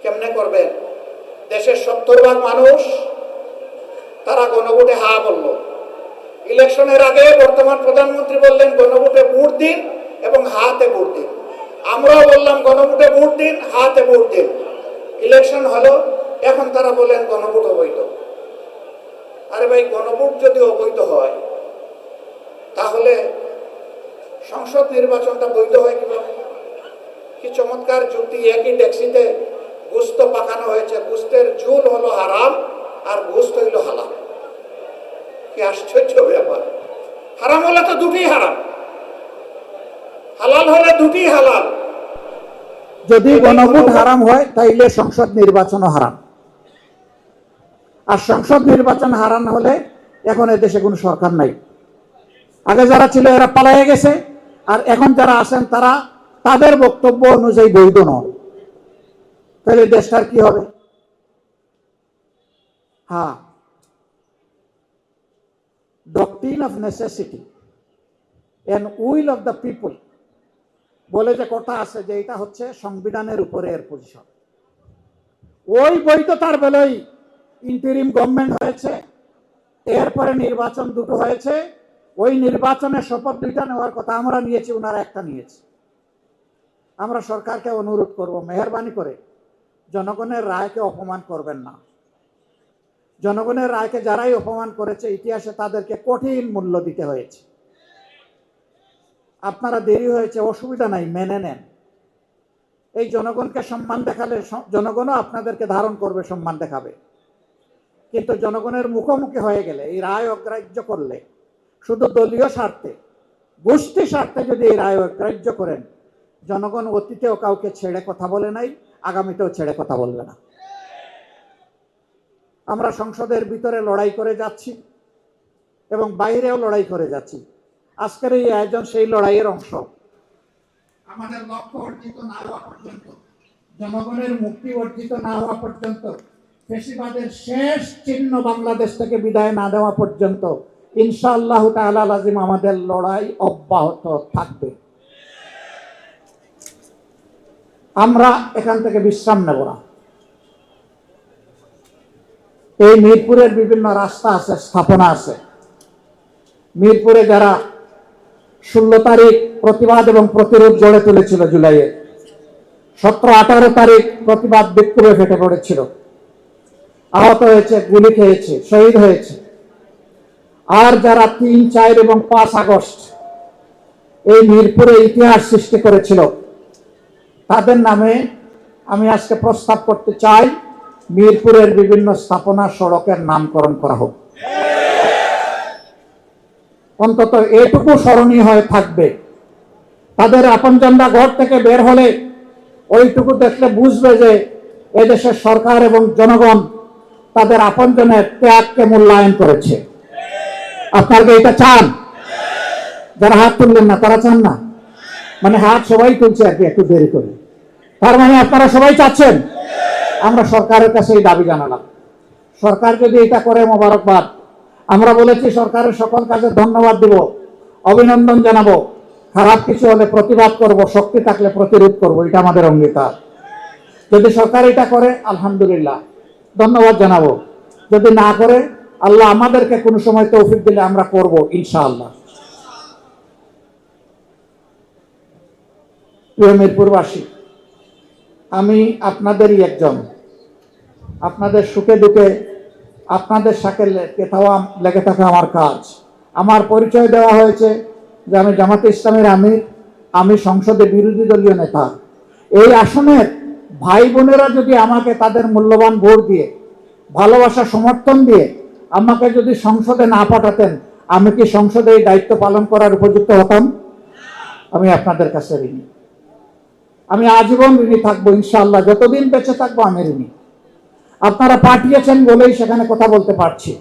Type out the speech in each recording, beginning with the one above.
কেমনে করবেন? দেশের 70% মানুষ তারা গণভোটে হা বলল। ইলেকশনের আগে বর্তমান প্রধানমন্ত্রী বললেন গণভোটে ভোট দিন এবং হাতে ভোট দিন। আমরাও বললাম গণভোটে ভোট দিন, হাতে ভোট দিন। ইলেকশন হলো, এখন তারা বলেন গণভোট অবৈধ। আরে ভাই, গণভোট যদি অবৈধ হয় তাহলে সংসদ নির্বাচনটা বৈধ হয় কিভাবে? কি চমৎকার যুক্তি! একই ট্যাক্সিতে গোস্ত পাকানো হয়েছে, গোস্তের ঝোল হলো হারাম আর গোস্ত হইল হালাল। কি আশ্চর্য ব্যাপার! হারাম হলে তো দুটি হারাম, হালাল হলে দুটি হালাল। যদি গণভোট হারাম হয় তাইলে সংসদ নির্বাচনও হারাম। আর সংসদ নির্বাচন হারাম হলে এখন এদেশে কোনো সরকার নাই। আগে যারা ছিল এরা পালাইয়া গেছে, আর এখন যারা আছেন তারা তাদের বক্তব্য অনুযায়ী বৈধ নয়। তাহলে দেশটার কি হবে? হ্যাঁ, doctrine of necessity and will of the people বলে যে কথা আছে, যে এটা হচ্ছে সংবিধানের উপরে এর পজিশন। ওই বৈধতার বেলায় ইন্টারিম গভর্নমেন্ট হয়েছে, এরপরে নির্বাচন দুটো হয়েছে। ওই নির্বাচনের শপথ দুইটা নেওয়ার কথা আমরা নিয়েছি, ওনারা একটা নিয়েছে। আমরা সরকারকে অনুরোধ করব, মেহরবানি করে জনগণের রায়কে অপমান করবেন না। জনগণের রায়কে যারাই অপমান করেছে ইতিহাসে তাদেরকে কঠিন মূল্য দিতে হয়েছে। আপনারা দেরি হয়েছে, অসুবিধা নাই, মেনে নেন। এই জনগণকে সম্মান দেখালে জনগণও আপনাদেরকে ধারণ করবে, সম্মান দেখাবে। কিন্তু জনগণের মুখোমুখি হয়ে গেলে, এই রায় অগ্রাহ্য করলে, শুধু দলীয় স্বার্থে, গোষ্ঠী স্বার্থে যদি এই রায় অগ্রাহ্য করেন, জনগণ অতীতেও কাউকে ছেড়ে কথা বলে নাই, আগামীতেও ছেড়ে কথা বলবে না। আমরা সংসদের ভিতরে লড়াই করে যাচ্ছি এবং বাইরেও লড়াই করে যাচ্ছি। আজকের এই আয়োজন সেই লড়াইয়ের অংশ। আমাদের লক্ষ্য অর্জিত না হওয়া পর্যন্ত, জনগণের মুক্তি অর্জিত না হওয়া পর্যন্ত, ফ্যাসিবাদের শেষ চিহ্ন বাংলাদেশ থেকে বিদায় না দেওয়া পর্যন্ত ইনশাআল্লাহ তাআলা লাজিম আমাদের লড়াই অব্যাহত থাকবে। আমরা এখান থেকে বিশ্রাম নেব না। এই মিরপুরের বিভিন্ন রাস্তা আছে, স্থাপনা আছে। মিরপুরে যারা 16 তারিখ প্রতিবাদ এবং প্রতিরোধ গড়ে তুলেছিল, জুলাইয়ে 17-18 তারিখ প্রতিবাদ বিক্ষোভে ফেটে পড়েছিল, আহত হয়েছে, গুলি খেয়েছে, শহীদ হয়েছে। আর যারা 3, 4 এবং 5 আগস্ট এই মিরপুরে ইতিহাস সৃষ্টি করেছিল, তাদের নামে আমি আজকে প্রস্তাব করতে চাই, মিরপুরের বিভিন্ন স্থাপনা, সড়কের নামকরণ করা হোক। অন্তত এটুকু স্মরণীয় হয়ে থাকবে। তাদের আপনজনরা ঘর থেকে বের হলে ওইটুকু দেখলে বুঝবে যে এদেশের সরকার এবং জনগণ তাদের আপনজনের ত্যাগকে মূল্যায়ন করেছে। আপনারা কি এটা চান? যারা হাত তুললেন না তারা চান না? মানে হাত সবাই তুলছে আর কি, একটু দেরি করে। তার মানে আপনারা সবাই চাচ্ছেন। আমরা সরকারের কাছে এই দাবি জানালাম। সরকার যদি এটা করে, মোবারকবাদ। আমরা বলেছি সরকারের সকল কাজে ধন্যবাদ দিব, অভিনন্দন জানাবো। খারাপ কিছু হলে প্রতিবাদ করব, শক্তি থাকলে প্রতিরোধ করব, এটা আমাদের অঙ্গীকার। যদি সরকার এটা করে আলহামদুলিল্লাহ, ধন্যবাদ জানাবো। যদি না করে, আল্লাহ আমাদেরকে কোনো সময় তৌফিক দিলে আমরা করব ইনশাআল্লাহ। প্রিয় মিরপুরবাসী, আমি আপনাদেরই একজন। আপনাদের সুখে দুঃখে আপনাদের সাথে লেগে থাকা আমার কাজ। আমার পরিচয় দেওয়া হয়েছে যে আমি জামাতে ইসলামের আমির, আমি সংসদে বিরোধী দলীয় নেতা। এই আসনের ভাই বোনেরা যদি আমাকে তাদের মূল্যবান ভোট দিয়ে, ভালোবাসা সমর্থন দিয়ে আমাকে যদি সংসদে না পাঠাতেন, আমি কি সংসদে এই দায়িত্ব পালন করার উপযুক্ত হতাম? আমি আপনাদের কাছে ঋণী। আমি আজীবন ঋণী থাকবো ইনশাআল্লাহ, যতদিন বেঁচে থাকবো আমি ঋণী। আপনারা পাঠিয়েছেন বলেই সেখানে কথা বলতে পারছি।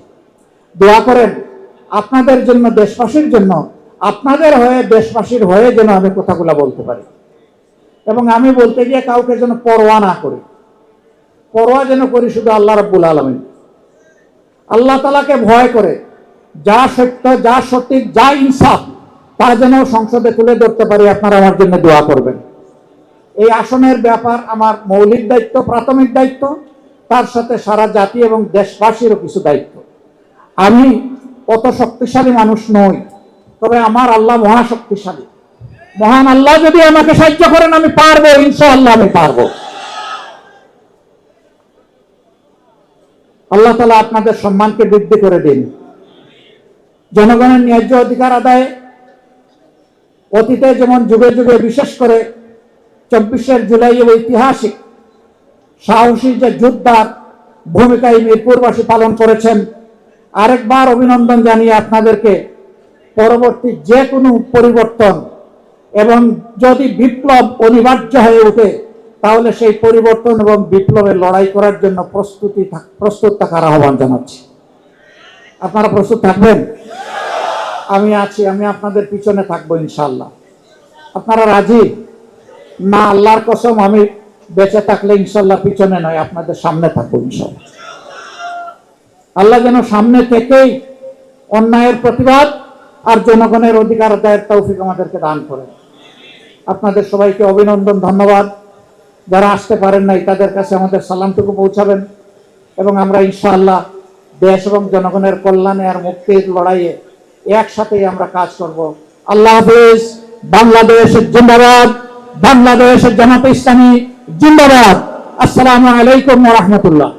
দোয়া করেন আপনাদের জন্য, দেশবাসীর জন্য, আপনাদের হয়ে, দেশবাসীর হয়ে যেন আমি কথাগুলো বলতে পারি। এবং আমি বলতে গিয়ে কাউকে যেন পরোয়া না করি। পরোয়া যেন করি শুধু আল্লাহ রাব্বুল আলামিন। আল্লাহ তাআলাকে ভয় করে যা সত্য, যা সঠিক, যা ইনসাফ, তা যেন সংসদে তুলে ধরতে পারি। আপনারা আমার জন্য দোয়া করবেন। এই আসনের ব্যাপার আমার মৌলিক দায়িত্ব, প্রাথমিক দায়িত্ব, তার সাথে সারা জাতি এবং দেশবাসীরও কিছু দায়িত্ব। আমি অত শক্তিশালী মানুষ নই, তবে আমার আল্লাহ মহাশক্তিশালী। মহান আল্লাহ যদি আমাকে সাহায্য করেন আমি পারবো, ইনশাআল্লাহ আমি পারবো। আল্লাহ তাআলা আপনাদের সম্মানকে বৃদ্ধি করে দিন। জনগণের ন্যায্য অধিকার আদায়ে অতীতে যেমন যুগে যুগে, বিশেষ করে 24 জুলাই ঐতিহাসিক সাহসী যে যোদ্ধার ভূমিকায় মিরপুরবাসী পালন করেছেন, আরেকবার অভিনন্দন জানিয়ে আপনাদেরকে পরবর্তী যে কোনো পরিবর্তন এবং যদি বিপ্লব অনিবার্য হয়ে ওঠে, তাহলে সেই পরিবর্তন এবং বিপ্লবের লড়াই করার জন্য প্রস্তুত থাকার আহ্বান জানাচ্ছি। আপনারা প্রস্তুত থাকবেন? আমি আছি, আমি আপনাদের পিছনে থাকবো ইনশাআল্লাহ। আপনারা রাজি না? আল্লাহর কসম, আমি বেঁচে থাকলে ইনশাআল্লাহ পিছনে নয়, আপনাদের সামনে থাকবো ইনশাআল্লাহ। আল্লাহ যেন সামনে থেকেই অন্যায়ের প্রতিবাদ আর জনগণের অধিকার আদায়ের তৌফিক আমাদেরকে দান করেন। আপনাদের সবাইকে অভিনন্দন, ধন্যবাদ। যারা আসতে পারেন নাই তাদের কাছে আমাদের সালামটুকু পৌঁছাবেন এবং আমরা ইনশাআল্লাহ দেশ এবং জনগণের কল্যাণে আর মুক্তির লড়াইয়ে একসাথেই আমরা কাজ করব। আল্লাহ হাফেজ। বাংলাদেশ জিন্দাবাদ। বাংলাদেশ জামাতে ইসলামী জিন্দাবাদ। আসসালামু আলাইকুম ওয়া রাহমাতুল্লাহ।